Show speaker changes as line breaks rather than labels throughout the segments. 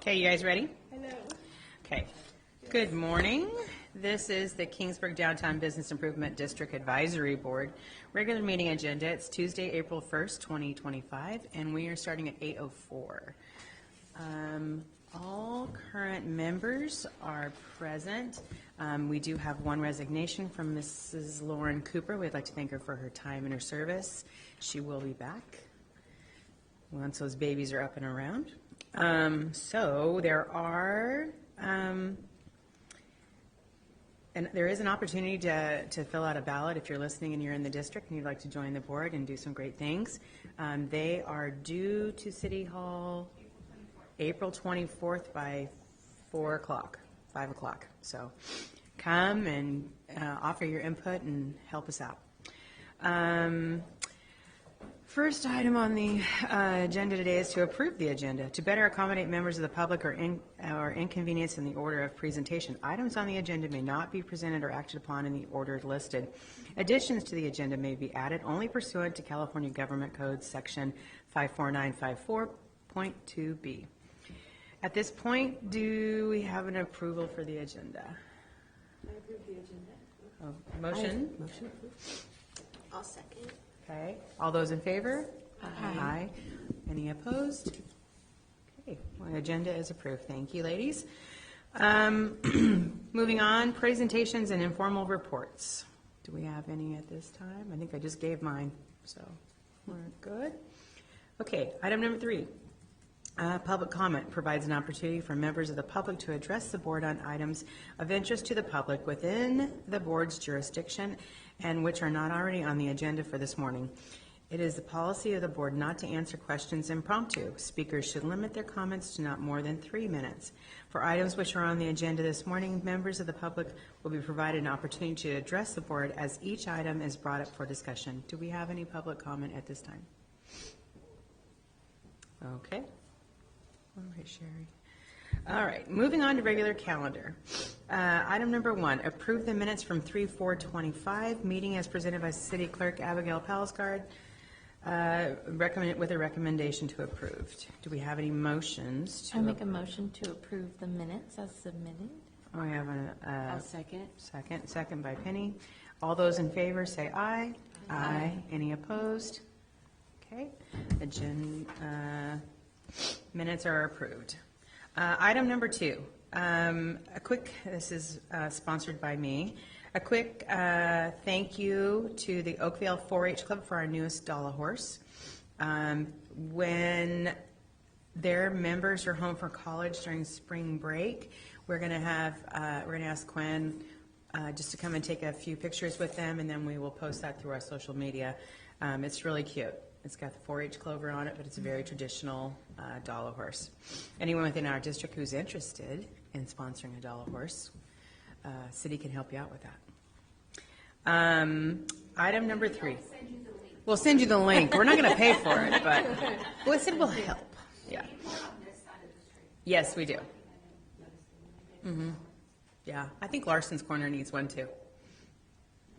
Okay, you guys ready?
Hello.
Okay. Good morning. This is the Kingsburg Downtown Business Improvement District Advisory Board regular meeting agenda. It's Tuesday, April 1st, 2025, and we are starting at 8:04. All current members are present. We do have one resignation from Mrs. Lauren Cooper. We'd like to thank her for her time and her service. She will be back once those babies are up and around. So there are, and there is an opportunity to fill out a ballot if you're listening and you're in the district and you'd like to join the board and do some great things. They are due to City Hall April 24th by 4 o'clock, 5 o'clock. So come and offer your input and help us out. First item on the agenda today is to approve the agenda. To better accommodate members of the public or inconvenience in the order of presentation, items on the agenda may not be presented or acted upon in the order listed. Additions to the agenda may be added only pursuant to California Government Code Section 54954.2b. At this point, do we have an approval for the agenda?
I approve the agenda.
Motion?
Motion approved. I'll second.
Okay. All those in favor?
Aye.
Aye. Any opposed? Okay. Well, the agenda is approved. Thank you, ladies. Moving on, presentations and informal reports. Do we have any at this time? I think I just gave mine, so we're good. Okay. Item number 3. Public comment provides an opportunity for members of the public to address the board on items of interest to the public within the board's jurisdiction and which are not already on the agenda for this morning. It is the policy of the board not to answer questions impromptu. Speakers should limit their comments to not more than 3 minutes. For items which are on the agenda this morning, members of the public will be provided an opportunity to address the board as each item is brought up for discussion. Do we have any public comment at this time? Okay. All right, Sherry. All right, moving on to regular calendar. Item number 1, approve the minutes from 3/4/25, meeting as presented by City Clerk Abigail Palsgard, with a recommendation to approved. Do we have any motions?
I make a motion to approve the minutes as submitted.
I have
I'll second.
Second by Penny. All those in favor say aye. Aye. Any opposed? Okay. Minutes are approved. Item number 2, this is sponsored by me. A quick thank you to the Oakville 4-H Club for our newest Dollar Horse. When their members are home for college during spring break, we're going to ask Quinn just to come and take a few pictures with them, and then we will post that through our social media. It's really cute. It's got the 4-H clover on it, but it's a very traditional Dollar Horse. Anyone within our district who's interested in sponsoring a Dollar Horse, city can help you out with that. Item number 3. We'll send you the link. We're not going to pay for it, but we said we'll help. Yeah. Yes, we do. Yeah, I think Larson's Corner needs one too.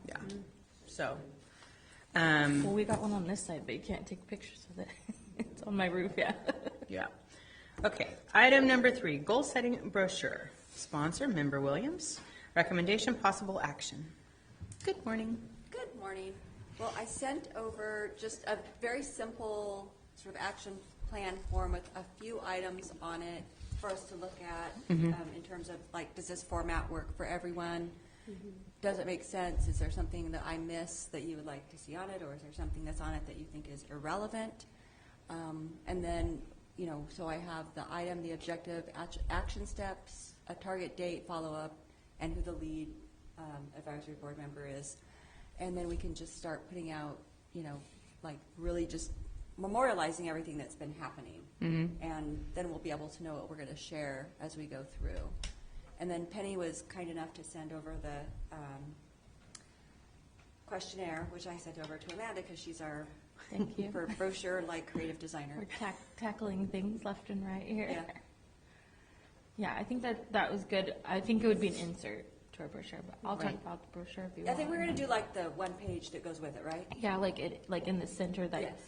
Yeah. So.
Well, we got one on this side, but you can't take pictures of it. It's on my roof, yeah.
Yeah. Okay. Item number 3, goal setting brochure. Sponsor, Member Williams. Recommendation, possible action. Good morning.
Good morning. Well, I sent over just a very simple sort of action plan form with a few items on it for us to look at in terms of, like, does this format work for everyone? Does it make sense? Is there something that I miss that you would like to see on it, or is there something that's on it that you think is irrelevant? And then, so I have the item, the objective, action steps, a target date, follow-up, and who the lead advisory board member is. And then we can just start putting out, like really just memorializing everything that's been happening. And then we'll be able to know what we're going to share as we go through. And then Penny was kind enough to send over the questionnaire, which I sent over to Amanda because she's our
Thank you.
for brochure like creative designer.
We're tackling things left and right here.
Yeah.
Yeah, I think that was good. I think it would be an insert to our brochure, but I'll talk about the brochure if you want.
I think we're going to do like the one page that goes with it, right?
Yeah, like in the center that
Yes.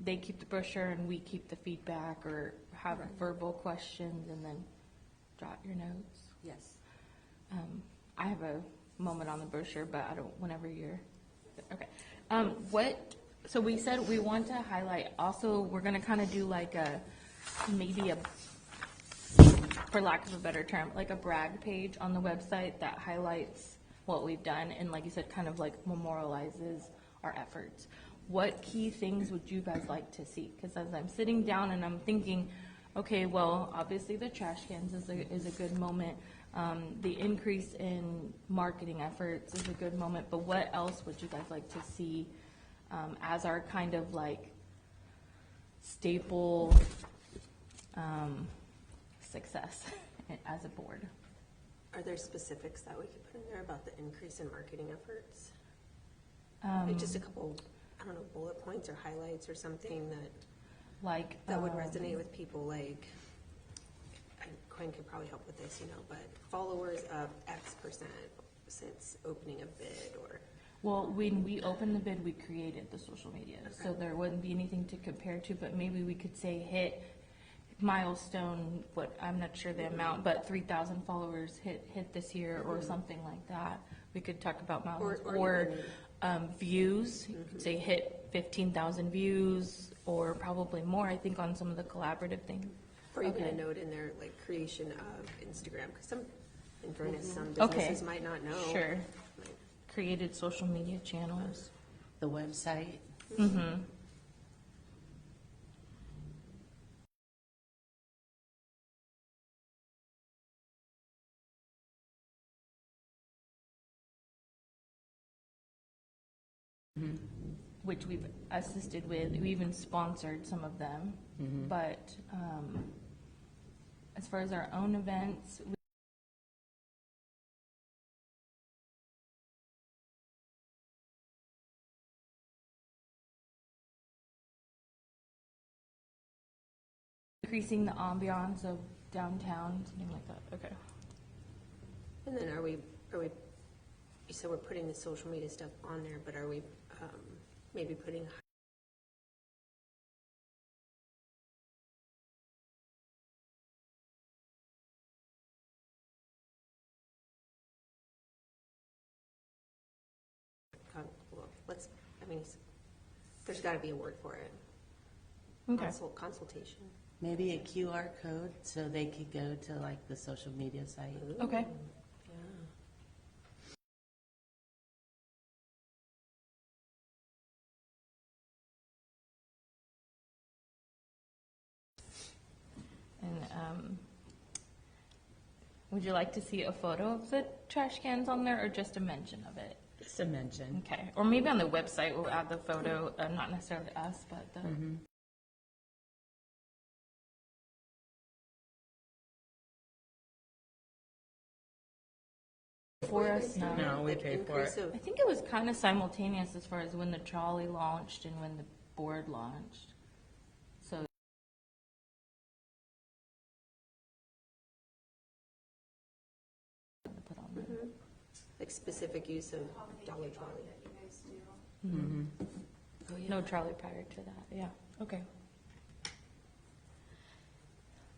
they keep the brochure and we keep the feedback, or have verbal questions and then jot your notes.
Yes.
I have a moment on the brochure, but I don't, whenever you're, okay. So we said we want to highlight, also, we're gonna kind of do like maybe for lack of a better term, like a brag page on the website that highlights what we've done and, like you said, kind of like memorializes our efforts. What key things would you guys like to see? Because as I'm sitting down and I'm thinking, okay, well, obviously the trash cans is a good moment. The increase in marketing efforts is a good moment, but what else would you guys like to see as our kind of like staple success as a board?
Are there specifics that we could put in there about the increase in marketing efforts? Like just a couple, I don't know, bullet points or highlights or something that would resonate with people, like, Quinn could probably help with this, but followers of X% since opening a bid, or.
Well, when we opened the bid, we created the social media, so there wouldn't be anything to compare to, but maybe we could say hit milestone, I'm not sure the amount, but 3,000 followers hit this year or something like that. We could talk about milestones or views. You could say hit 15,000 views or probably more, I think, on some of the collaborative things.
Or even a note in there, like creation of Instagram, because in fairness, some businesses might not know.
Sure. Created social media channels.
The website.
Mm-hmm. Which we've assisted with. We even sponsored some of them. But as far as our own events, increasing the ambiance of downtown, something like that. Okay.
And then are we, you said we're putting the social media stuff on there, but are we maybe putting there's gotta be a word for it.
Okay.
Consultation.
Maybe a QR code so they could go to like the social media site.
Okay. And would you like to see a photo of the trash cans on there or just a mention of it?
Just a mention.
Okay. Or maybe on the website we'll add the photo, not necessarily us, but the. For us now.
No, we pay for it.
I think it was kind of simultaneous as far as when the trolley launched and when the board launched. So put on there.
Like specific use of Dollar Trolley.
Oh, yeah. No trolley prior to that. Yeah. Okay.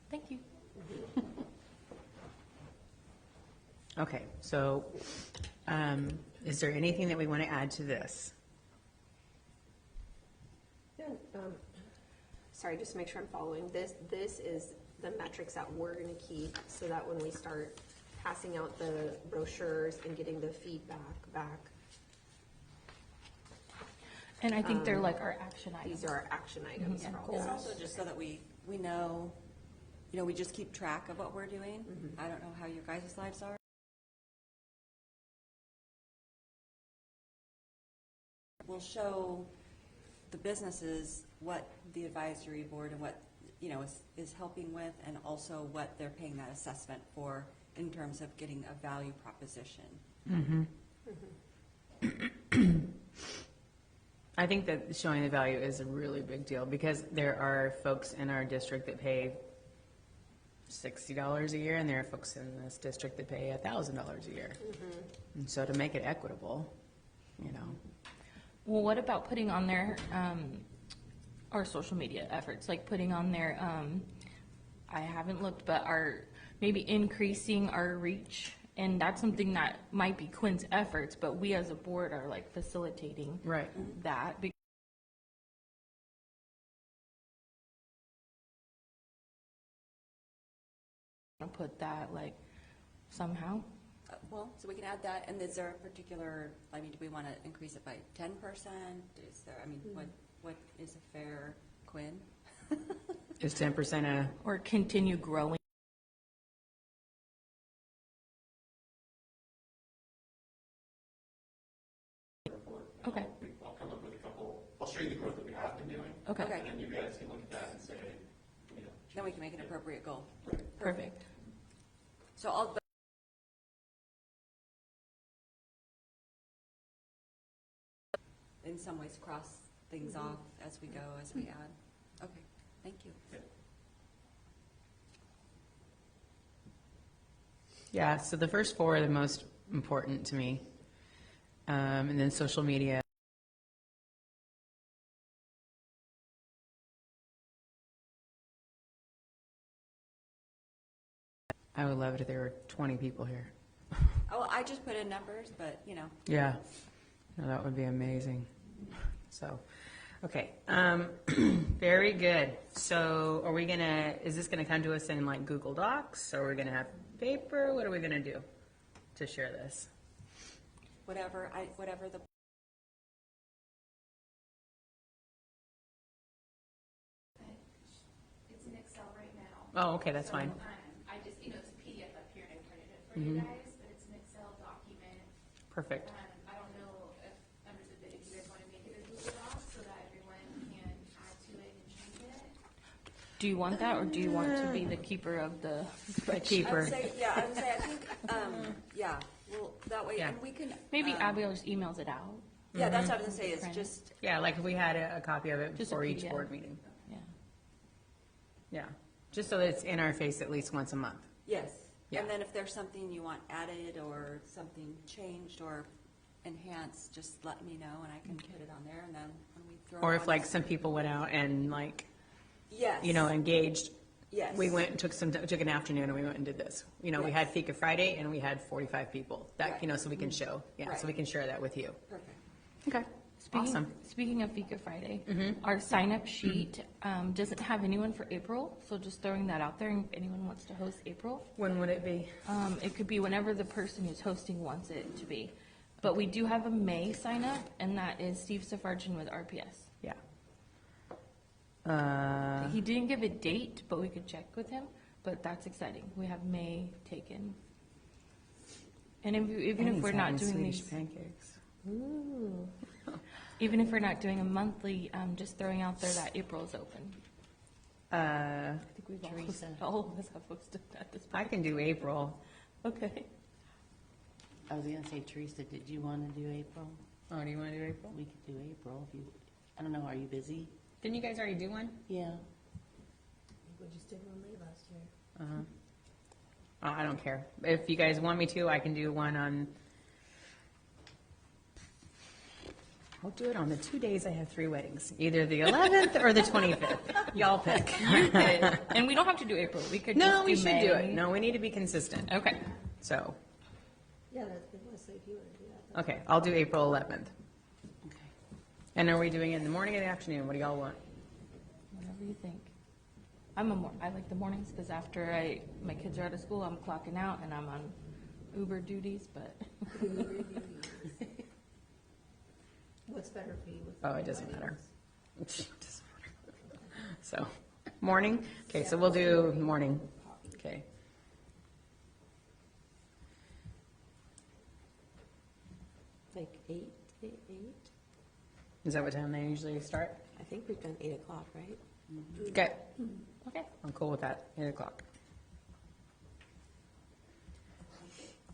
Thank you.
Okay, so is there anything that we want to add to this?
Yeah, sorry, just to make sure I'm following. This is the metrics that we're going to keep so that when we start passing out the brochures and getting the feedback back,
And I think they're like our action items.
these are our action items for all
It's
of
also
us.
just so that we know, we just keep track of what we're doing. I don't know how your guys' lives are. We'll show the businesses what the advisory board and what, is helping with, and also what they're paying that assessment for in terms of getting a value proposition.
I think that showing the value is a really big deal because there are folks in our district that pay $60 a year, and there are folks in this district that pay $1,000 a year. And so to make it equitable,
Well, what about putting on there our social media efforts, like putting on there I haven't looked, but are maybe increasing our reach. And that's something that might be Quinn's efforts, but we as a board are like facilitating
Right.
that. Put that like somehow.
Well, so we can add that, and is there a particular, I mean, do we want to increase it by 10%? Is there, I mean, what is a fair, Quinn?
Is 10% a,
Or continue growing. Okay,
I'll come up with a couple, I'll show you the growth that we have been doing.
okay,
Okay.
And then you guys can look at that and say, you know.
Then we can make an appropriate goal.
perfect.
So I'll, in some ways, cross things off as we go, as we add. Okay, thank you.
yeah, so the first four are the most important to me. And then social media. I would love it if there were 20 people here.
Oh, I just put in numbers, but, you know.
Yeah, no, that would be amazing. So, okay, very good. So are we gonna, is this gonna come to us in like Google Docs, or are we gonna have paper? What are we gonna do to share this?
Whatever the,
It's in Excel right now.
Oh, okay, that's fine.
I just, it's a PDF up here and I printed it for you guys, but it's an Excel document.
Perfect.
I don't know if, understood that if you guys want to make it a Google Doc so that everyone can add to it and change it.
Do you want that, or do you want to be the keeper of the spreadsheet?
I
Keeper.
would say, yeah, I would say, I think, yeah, well, that way,
Yeah.
and we can.
Maybe Abigail just emails it out.
Yeah, that's what I was gonna say, it's
Print.
just,
Yeah, like if we had a copy of it
Just a
before each
PDF.
board meeting.
Yeah.
Yeah, just so that it's in our face at least once a month.
yes.
Yeah.
And then if there's something you want added or something changed or enhanced, just let me know and I can put it on there and then when we throw it
Or if
on-
like some people went out and like,
Yes.
engaged.
Yes.
We went and took an afternoon and we went and did this. We
Yes.
had Fika Friday and we had 45 people. That,
Right.
so we can show, yeah,
Right.
so we can share that with you.
Perfect.
Okay, awesome.
Speaking of Fika Friday, our sign-up sheet doesn't have anyone for April, so just throwing that out there, and if anyone wants to host April,
When would it be?
it could be whenever the person who's hosting wants it to be. But we do have a May sign-up, and that is Steve Safarjan with RPS.
Yeah.
He didn't give a date, but we could check with him, but that's exciting. We have May taken. And even if we're not doing
Swedish
these,
pancakes.
ooh. Even if we're not doing a monthly, just throwing out there that April is open. I think we've all of us have hosted at this
I
point.
can do April.
Okay.
I was gonna say, Teresa, did you want to do April?
Oh, do you want to do April?
We could do April if you, I don't know, are you busy?
Didn't you guys already do one?
Yeah.
We just did one late last year.
Oh, I don't care. If you guys want me to, I can do one on, I'll do it on the 2 days I have 3 weddings, either the 11th or the 25th. Y'all pick.
And we don't have to do April. We could
No,
just
we
do
should
May.
do it. No, we need to be consistent.
Okay.
So,
Yeah, that's good, Leslie, if you want to do that.
okay, I'll do April 11th.
Okay.
And are we doing it in the morning or the afternoon? What do y'all want?
Whatever you think. I like the mornings because after my kids are out of school, I'm clocking out and I'm on Uber duties, but
What's better for you?
Oh, it doesn't matter. So, morning? Okay, so we'll do morning. Okay.
Like 8?
Is that what time they usually start?
I think we've done 8 o'clock, right?
Okay,
okay.
I'm cool with that, 8 o'clock.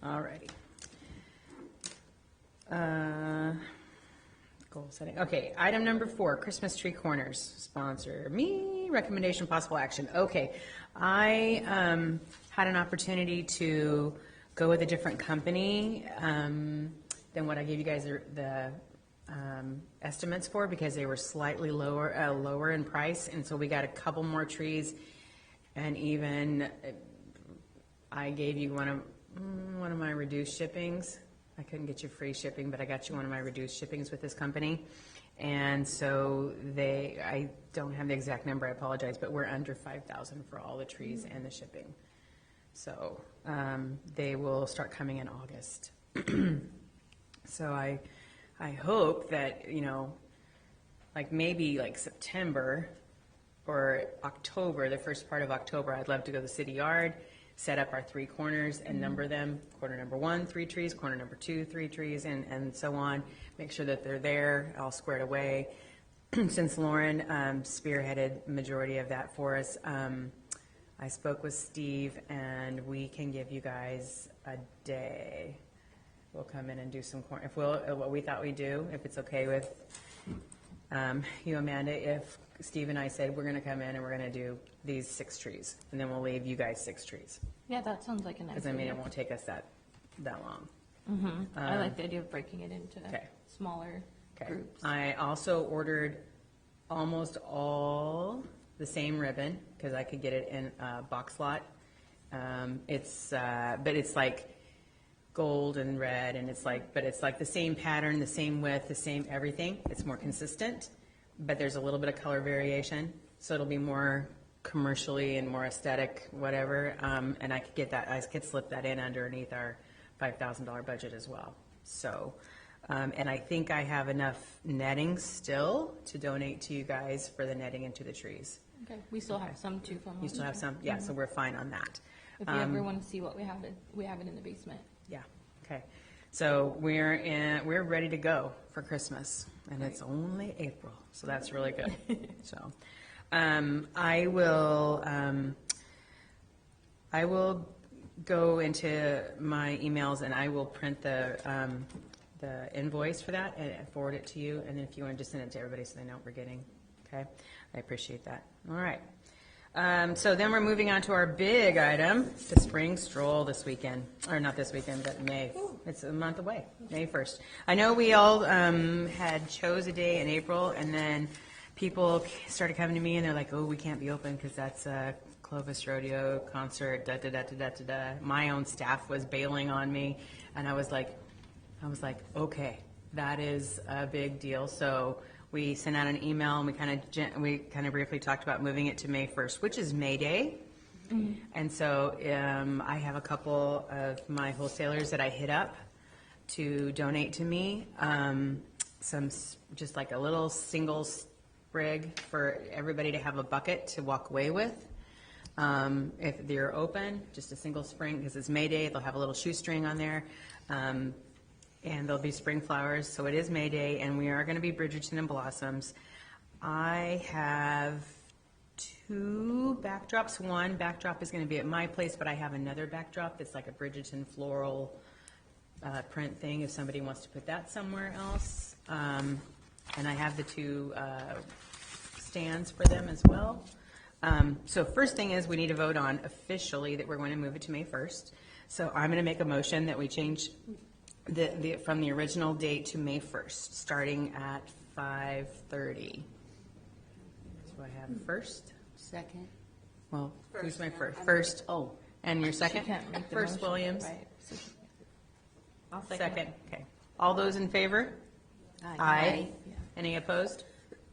All righty. Goal setting. Okay, item number 4, Christmas tree corners. Sponsor me, recommendation, possible action. Okay, I had an opportunity to go with a different company than what I gave you guys the estimates for, because they were slightly lower in price, and so we got a couple more trees And even, I gave you one of my reduced shippings. I couldn't get you free shipping, but I got you one of my reduced shippings with this company. And so I don't have the exact number, I apologize, but we're under 5,000 for all the trees and the shipping. So they will start coming in August. So I hope that, like maybe like September or October, the first part of October, I'd love to go to the city yard, set up our 3 corners and number them. Corner number 1, 3 trees, corner number 2, 3 trees, and so on. Make sure that they're there, all squared away. Since Lauren spearheaded majority of that for us, I spoke with Steve, and we can give you guys a day. We'll come in and do some corn. What we thought we'd do, if it's okay with you, Amanda, if Steve and I said we're going to come in and we're going to do these 6 trees, and then we'll leave you guys 6 trees.
Yeah, that sounds like a nice
Because
idea.
it won't take us that long.
I like the idea of breaking it into
Okay.
smaller
Okay.
groups.
I also ordered almost all the same ribbon because I could get it in a box lot. But it's like gold and red, and but it's like the same pattern, the same width, the same everything. It's more consistent, but there's a little bit of color variation, so it'll be more commercially and more aesthetic, whatever. And I could slip that in underneath our $5,000 budget as well. So, and I think I have enough netting still to donate to you guys for the netting into the trees.
Okay, we still have some too from.
You still have some? Yeah, so we're fine on that.
If you ever want to see what we have it in the basement.
Yeah, okay. So we're ready to go for Christmas, and it's only April, so that's really good. So, I will go into my emails and I will print the invoice for that and forward it to you, and then if you want to just send it to everybody so they know what we're getting, okay? I appreciate that. All right. So then we're moving on to our big item, the spring stroll this weekend, or not this weekend, but May. It's a month away, May 1st. I know we all had chose a day in April, and then people started coming to me and they're like, oh, we can't be open because that's a Clovis Rodeo concert, da-da-da-da-da-da. My own staff was bailing on me, and I was like, okay, that is a big deal. So we sent out an email, and we kind of briefly talked about moving it to May 1st, which is May Day. Mm-hmm. And so I have a couple of my wholesalers that I hit up to donate to me some, just like a little single sprig for everybody to have a bucket to walk away with. If they're open, just a single spring, because it's May Day, they'll have a little shoestring on there. And there'll be spring flowers, so it is May Day, and we are going to be Bridgerton and Blossoms. I have 2 backdrops. One backdrop is going to be at my place, but I have another backdrop that's like a Bridgerton floral print thing if somebody wants to put that somewhere else. And I have the 2 stands for them as well. So first thing is we need to vote on officially that we're going to move it to May 1st. So I'm going to make a motion that we change from the original date to May 1st, starting at 5:30. So I have first.
Second.
Well, who's my first?
I'm-
First. Oh, and your second?
She can't make the
First,
motion,
Williams.
right. So I'll
Second. Okay. All those in favor? Aye. Any opposed?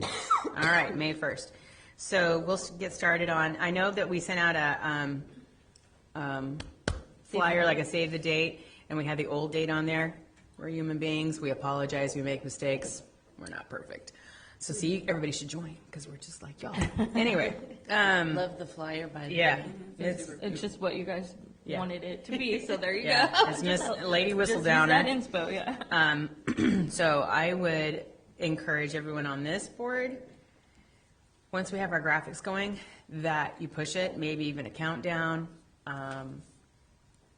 All right, May 1st. So we'll get started on, I know that we sent out a flyer, like a save the date, and we had the old date on there. We're human beings. We apologize. We make mistakes. We're not perfect. So see, everybody should join because we're just like y'all. Anyway.
Love the flyer, by the
Yeah.
way.
It's just what you guys
Yeah.
wanted it to be, so there you
Yeah,
go.
it's Miss Lady
Just use
Whistledowner.
that inspo, yeah.
So I would encourage everyone on this board, once we have our graphics going, that you push it, maybe even a countdown.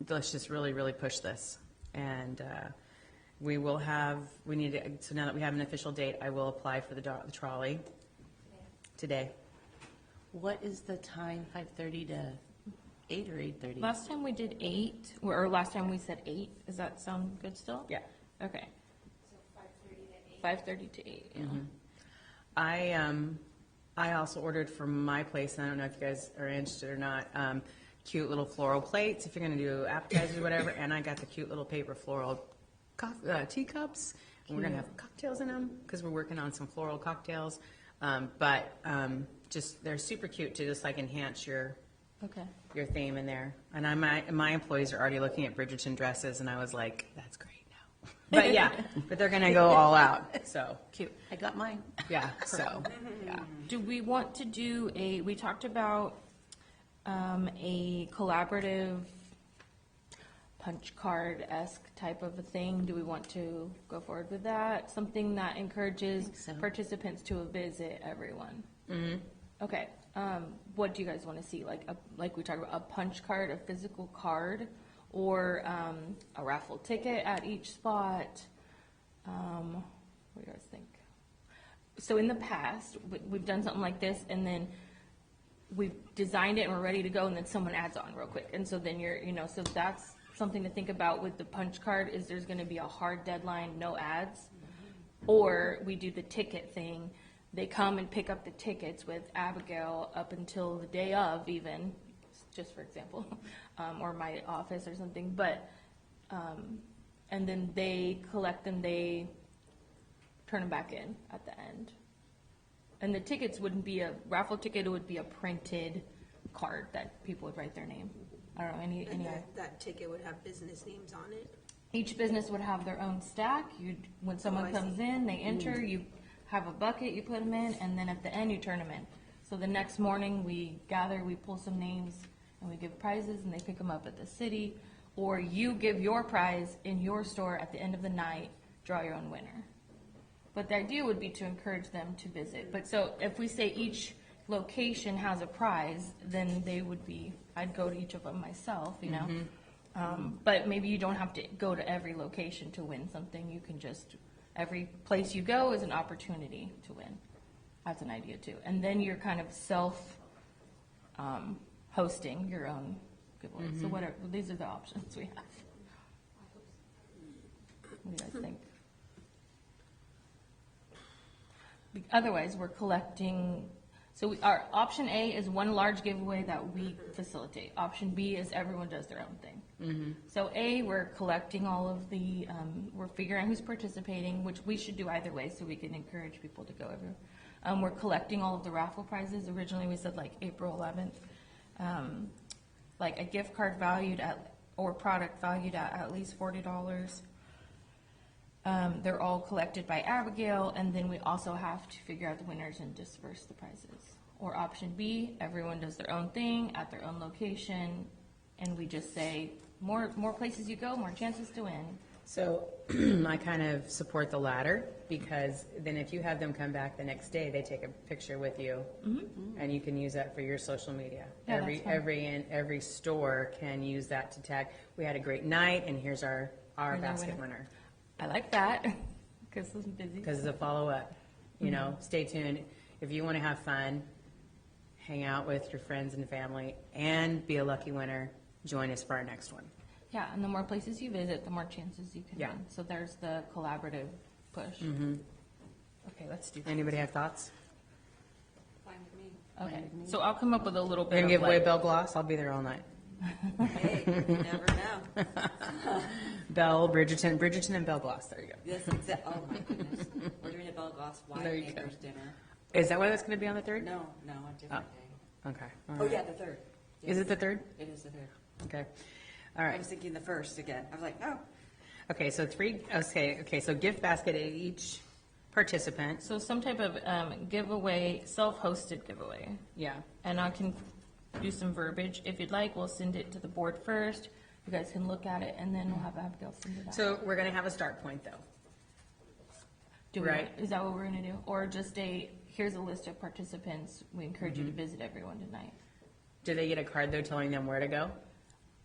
Let's just really, really push this. And so now that we have an official date, I will apply for the trolley today.
What is the time, 5:30 to 8 or 8:30?
Last time we did 8, or last time we said 8. Does that sound good still?
Yeah.
Okay.
So 5:30 to 8.
5:30 to 8, yeah.
I I also ordered from my place, and I don't know if you guys are interested or not, cute little floral plates if you're gonna do appetizers or whatever, and I got the cute little paper floral teacups, and we're gonna have cocktails in them, because we're working on some floral cocktails. Just, they're super cute to just like enhance your theme in there. And my employees are already looking at Bridgerton dresses, and I was like, that's great now. But yeah, but they're gonna go all out, so,
Cute. I got mine.
yeah, so, yeah.
Do we want to do we talked about a collaborative punch card-esque type of a thing? Do we want to go forward with that? Something that encourages
so.
participants to visit everyone?
Mm-hmm.
Okay, what do you guys want to see? Like we talked about, a punch card, a physical card, or a raffle ticket at each spot? What do you guys think? So in the past, we've done something like this, and then we've designed it and we're ready to go, and then someone adds on real quick. And so then so that's something to think about with the punch card, is there's gonna be a hard deadline, no ads. Or we do the ticket thing. They come and pick up the tickets with Abigail up until the day of even, just for example, or my office or something. But, and then they collect them, they turn them back in at the end. And the tickets wouldn't be a raffle ticket, it would be a printed card that people would write their name. I don't know, any
That ticket would have business names on it?
Each business would have their own stack. When someone
I
comes
see.
in, they enter, you have a bucket, you put them in, and then at the end, you turn them in. So the next morning, we gather, we pull some names, and we give prizes, and they pick them up at the city. Or you give your prize in your store at the end of the night, draw your own winner. But the idea would be to encourage them to visit. But so if we say each location has a prize, then I'd go to each of them myself, you know? But maybe you don't have to go to every location to win something. You can just, every place you go is an opportunity to win. That's an idea too. And then you're kind of hosting your own giveaway. So whatever, these are the options we have. What do you guys think? Otherwise, we're collecting, so our option A is one large giveaway that we facilitate. Option B is everyone does their own thing. So A, we're collecting all of we're figuring out who's participating, which we should do either way so we can encourage people to go everywhere. We're collecting all of the raffle prizes. Originally, we said like April 11th. Like a gift card or product valued at least $40. They're all collected by Abigail, and then we also have to figure out the winners and disperse the prizes. Or option B, everyone does their own thing at their own location, and we just say, more places you go, more chances to win.
So I kind of support the latter, because then if you have them come back the next day, they take a picture with you, and you can use that for your social media.
Yeah, that's fun.
Every store can use that to tag, we had a great night, and here's our
Here's our
basket
winner.
winner.
I like that, because I'm busy.
Because it's a follow-up, stay tuned. If you want to have fun, hang out with your friends and family, and be a lucky winner, join us for our next one.
Yeah, and the more places you visit, the more chances you can
Yeah.
win. So there's the collaborative push. Okay, let's do that.
Anybody have thoughts?
Fine with me.
Okay, so I'll come up with a little
We're
bit
going
of
to give away
like,
Bell Gloss, I'll be there all night.
Hey, you never know.
Bell, Bridgerton and Bell Gloss, there you go.
This oh my goodness. We're doing a Bell Gloss
There you
winemakers
go.
dinner.
Is that why that's going to be on the 3rd?
No, a different day.
Okay. all
Oh,
right.
yeah, the third.
Is it the 3rd?
It is the third.
Okay. All
I
right.
was thinking the first again. I was like, oh.
Okay, so so gift basket at each participant.
so some type of giveaway, self-hosted giveaway.
Yeah.
And I can do some verbiage. If you'd like, we'll send it to the board first. You guys can look at it, and then we'll have Abigail send it out.
So we're going to have a start point, though.
Do we-
right.
Is that what we're gonna do? Or just here's a list of participants. We encourage you to visit everyone tonight.
Do they get a card, though, telling them where to go?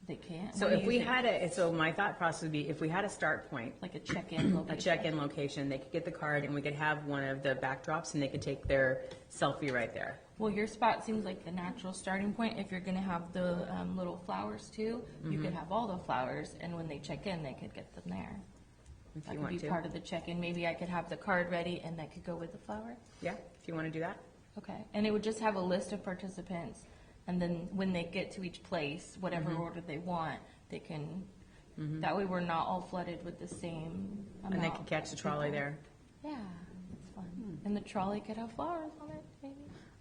They can't.
So
What do
if
you
we
think?
so my thought process would be, if we had a start point,
Like a check-in
a
location.
check-in location, they could get the card, and we could have one of the backdrops, and they could take their selfie right there.
Well, your spot seems like the natural starting point. If you're gonna have the little flowers too, you could have all the flowers, and when they check in, they could get them there.
If
That
you
could
want
be
to.
part of the check-in. Maybe I could have the card ready, and that could go with the flower.
Yeah, if you want to do that.
Okay, and it would just have a list of participants, and then when they get to each place, whatever order they want, they can, that way we're not all flooded with the same amount.
And they can catch the
of
trolley
people.
there.
Yeah, it's fun. And the trolley could have flowers on it, maybe.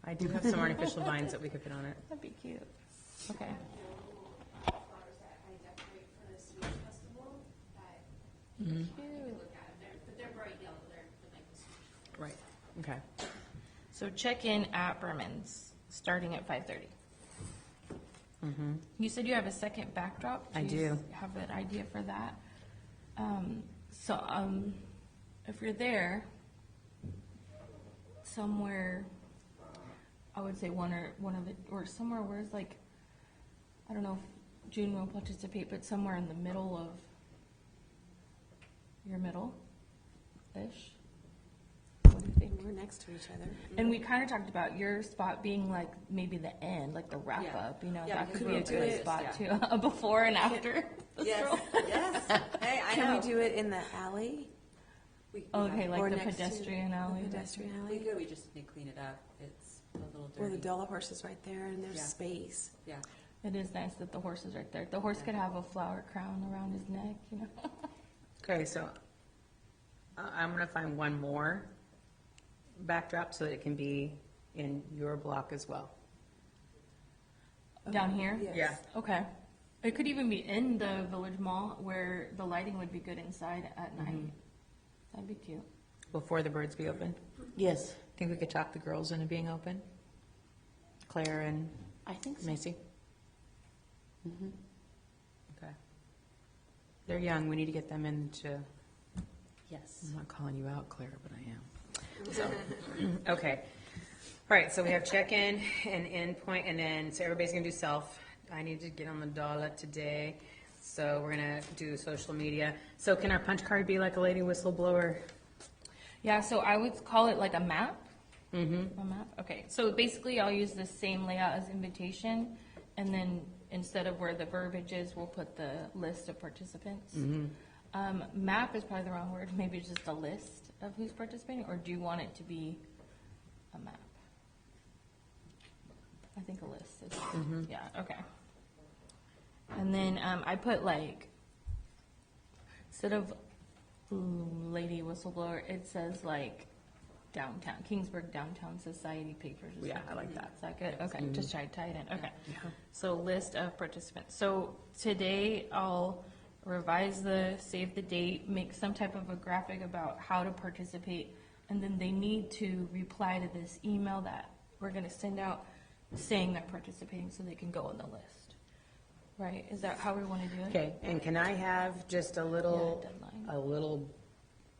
I do have some artificial vines that we could put on it.
That'd be cute. Okay.
Flowers that I decorate for the Sweets Festival that you can look at them. They're bright yellow. They're like the sweet.
Right, okay.
So check in at Berman's, starting at 5:30. You said you have a second backdrop?
I
you
do.
Have an idea for that? If you're there, somewhere, I would say one of the, or somewhere where it's like, I don't know if June will participate, but somewhere in the middle of your middle-ish. What do you think?
We're next to each other.
And we kind of talked about your spot being like maybe the end, like the wrap
Yeah.
up, you know,
Yeah,
that
because
could
we
be a
do
good
it,
spot
yeah.
too, a before and after. the
Yes,
stroll.
yes. Hey, I
Can
know.
we do it in the alley?
We
Okay,
have-
like
Or
the
next to
pedestrian
the
alley.
pedestrian
We
alley?
could, we just need to clean it up. It's a little
Well, the
dirty.
Della horse is right there and there's
Yeah.
space.
Yeah.
It is nice that the horse is right there. The horse could have a flower crown around his neck, you know.
Okay, so I'm gonna find one more backdrop so that it can be in your block as well.
Down here?
Yes.
Yeah.
Okay. It could even be in the village mall where the lighting would be good inside at night. That'd be cute.
Before the birds be open.
Yes,
Think we could talk the girls into being open? Claire and
I think so.
Macy? Okay. They're young, we need to get them into,
Yes.
I'm not calling you out, Claire, but I am. So, okay. All right, so we have check-in and endpoint, and then, so everybody's gonna do self. I need to get on the dollar today, so we're gonna do social media. So can our punch card be like a lady whistleblower?
Yeah, so I would call it like a map. A map, okay. So basically I'll use the same layout as invitation, and then instead of where the verbiage is, we'll put the list of participants. Map is probably the wrong word, maybe it's just a list of who's participating, or do you want it to be a map? I think a list is, yeah, okay. And then I put like, instead of lady whistleblower, it says like downtown, Kingsburg Downtown Society Papers or
Yeah,
something.
I like that.
Is that good? Okay, just try to tie it in, okay. So list of participants. So today I'll revise save the date, make some type of a graphic about how to participate, and then they need to reply to this email that we're gonna send out saying they're participating so they can go on the list. Right, is that how we wanna do it?
Okay, and can I have just a
Yeah,
little,
deadline.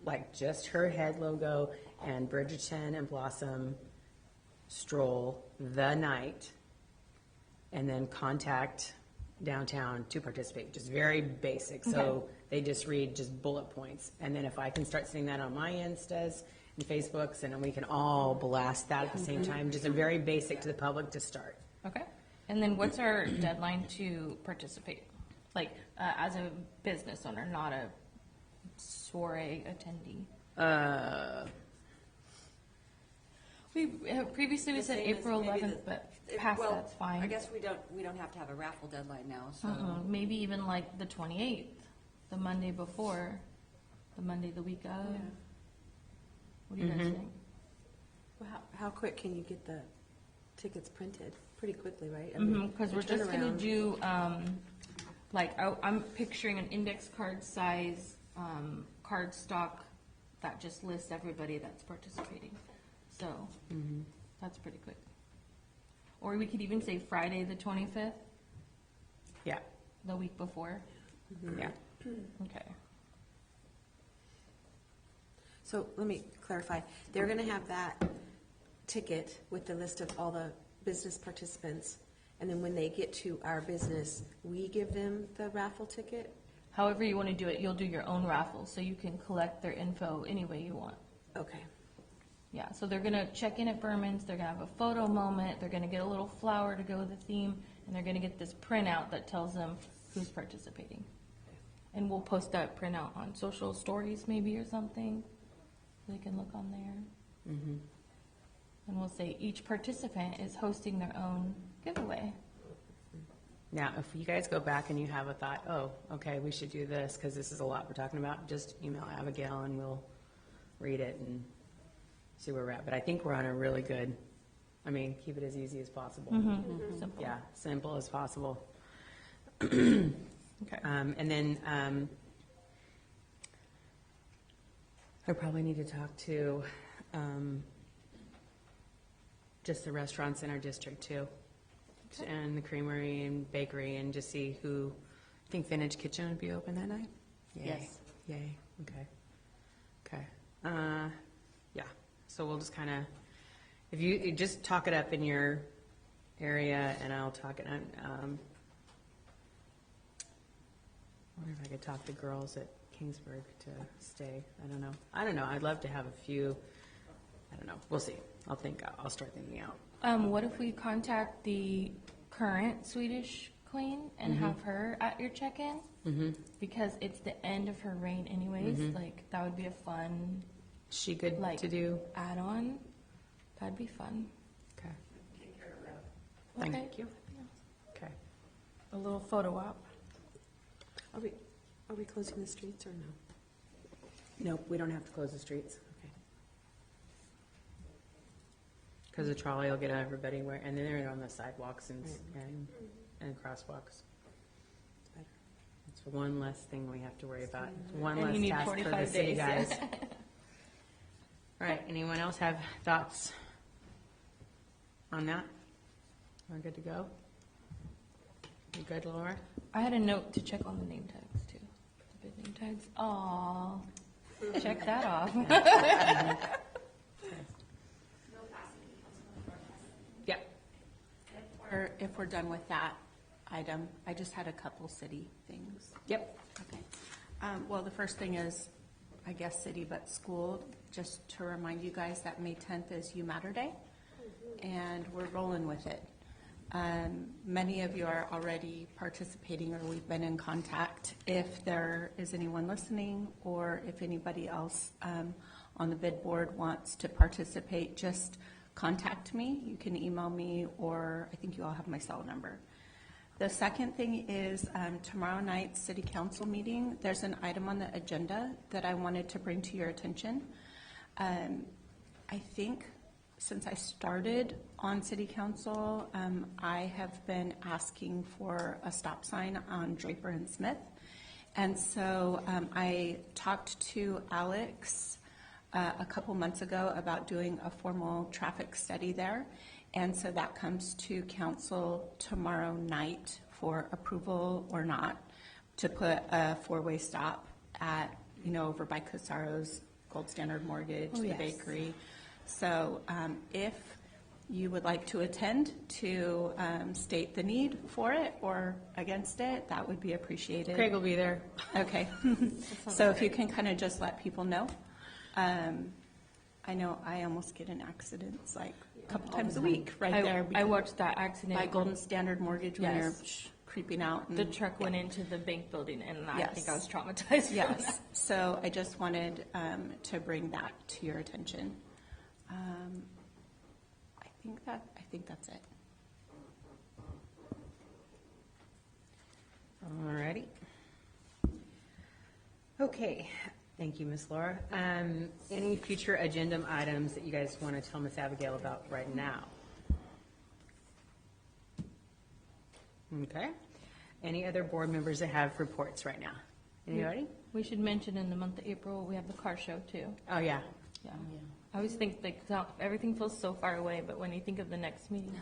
like just her head logo and Bridgerton and Blossom stroll the night, and then contact downtown to participate, just very basic, so
Okay.
they just read just bullet points. And then if I can start seeing that on my Instas and Facebooks, and then we can all blast that at the same time, just a very basic to the public to start.
Okay, and then what's our deadline to participate? Like, as a business owner, not a soiree attendee? Previously we
The
said
same as
April
maybe
11th, but past
well,
that's fine.
I guess we don't have to have a raffle deadline now, so.
Maybe even like the 28th, the Monday before, the Monday the week of. What do you guys think?
Well, how quick can you get the tickets printed? Pretty quickly, right? I mean,
Because
the
we're just gonna
turnaround.
do, I'm picturing an index card size, card stock that just lists everybody that's participating. So, that's pretty quick. Or we could even say Friday the 25th,
Yeah,
the week before.
yeah.
Okay.
So let me clarify. They're gonna have that ticket with the list of all the business participants, and then when they get to our business, we give them the raffle ticket?
However you want to do it, you'll do your own raffle, so you can collect their info any way you want.
Okay.
Yeah, so they're gonna check in at Berman's, they're gonna have a photo moment, they're gonna get a little flower to go with the theme, and they're gonna get this printout that tells them who's participating. And we'll post that printout on social stories maybe or something, they can look on there. And we'll say each participant is hosting their own giveaway.
Now, if you guys go back and you have a thought, oh, okay, we should do this, because this is a lot we're talking about, just email Abigail and we'll read it and see where we're at. But I think we're on a really good, I mean, keep it as easy as possible.
Simple.
Yeah, simple as possible.
Okay.
And then I probably need to talk to just the restaurants in our district too, and the creamery and bakery, and just see who. I think Vintage Kitchen would be open that night. Yay.
Yes.
Yay. Okay. Okay. Yeah. So we'll just kind of, if you just talk it up in your area, and I'll talk it. I wonder if I could talk the girls at Kingsburg to stay. I don't know. I'd love to have a few. I don't know. We'll see. I'll start thinking out.
What if we contact the current Swedish queen and have her at your check-in? Because it's the end of her reign anyways. Like, that would be a fun,
She good
like,
to do.
add-on. That'd be fun.
Okay.
Okay.
Thank you. Okay.
A little photo op.
Are we closing the streets or no?
Nope, we don't have to close the streets. Okay. Because the trolley will get everybody where, and then they're on the sidewalks and crosswalks. It's one less thing we have to worry about. It's one
And you
less
need
task for the
45
city
days,
guys.
yes.
All right, anyone else have thoughts on that? We're good to go? You good, Laura?
I had a note to check on the name tags too. The bid name tags. Aw. Check that off.
No passing, Councilman Broadcast.
Yeah.
Or if we're done with that item, I just had a couple city things.
Yep.
Okay. Well, the first thing is, I guess city but school, just to remind you guys that May 10th is You Matter Day, and we're rolling with it. Many of you are already participating, or we've been in contact. If there is anyone listening, or if anybody else on the bid board wants to participate, just contact me. You can email me, or I think you all have my cell number. The second thing is tomorrow night's city council meeting. There's an item on the agenda that I wanted to bring to your attention. I think since I started on city council, I have been asking for a stop sign on Draper and Smith. And so I talked to Alex a couple months ago about doing a formal traffic study there. And so that comes to council tomorrow night for approval or not, to put a four-way stop at, over by Casaro's, Gold Standard Mortgage, the bakery. So if you would like to attend to state the need for it or against it, that would be appreciated.
Craig will be there.
Okay. So if you can kind of just let people know. I know I almost get in accidents like a couple times a week right there.
I watched that accident.
By Golden Standard Mortgage when you're
Yes.
creeping out.
The truck went into the bank building, and I
Yes.
think I was traumatized. from
Yes,
that.
so I just wanted to bring that to your attention. I think that's it.
All righty. Okay, thank you, Miss Laura. Any future agenda items that you guys want to tell Miss Abigail about right now? Okay. Any other board members that have reports right now? Anybody?
We should mention in the month of April, we have the car show too.
Oh, yeah.
Yeah. I always think like everything feels so far away, but when you think of the next meeting,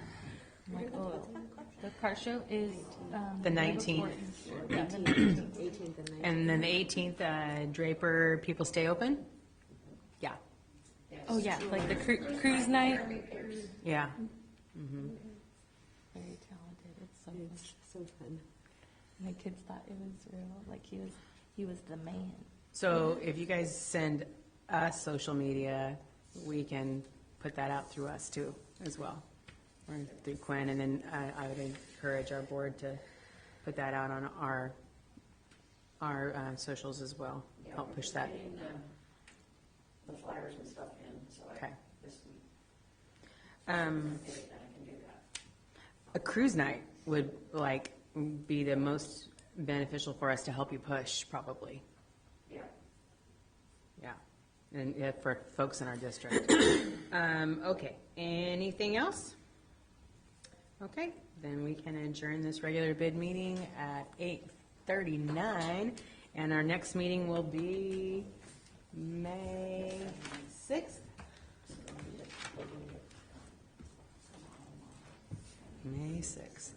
I'm like, oh, the car show is
The 19th.
Yeah, the 19th.
18th and 19th.
And then the 18th, Draper, people stay open? Yeah.
Oh yeah, like the cruise night.
Yeah.
Very talented. It's so fun.
It's so fun.
My kids thought it was real. Like he was the man.
So if you guys send us social media, we can put that out through us too, as well, or through Quinn, and then I would encourage our board to put that out on our socials as well. Help push that.
The flyers and stuff in, so
Okay.
this week.
A cruise night would like be the most beneficial for us to help you push, probably.
Yeah.
Yeah, and for folks in our district. Okay, anything else? Okay, then we can adjourn this regular bid meeting at 8:39, and our next meeting will be May 6th. May 6th.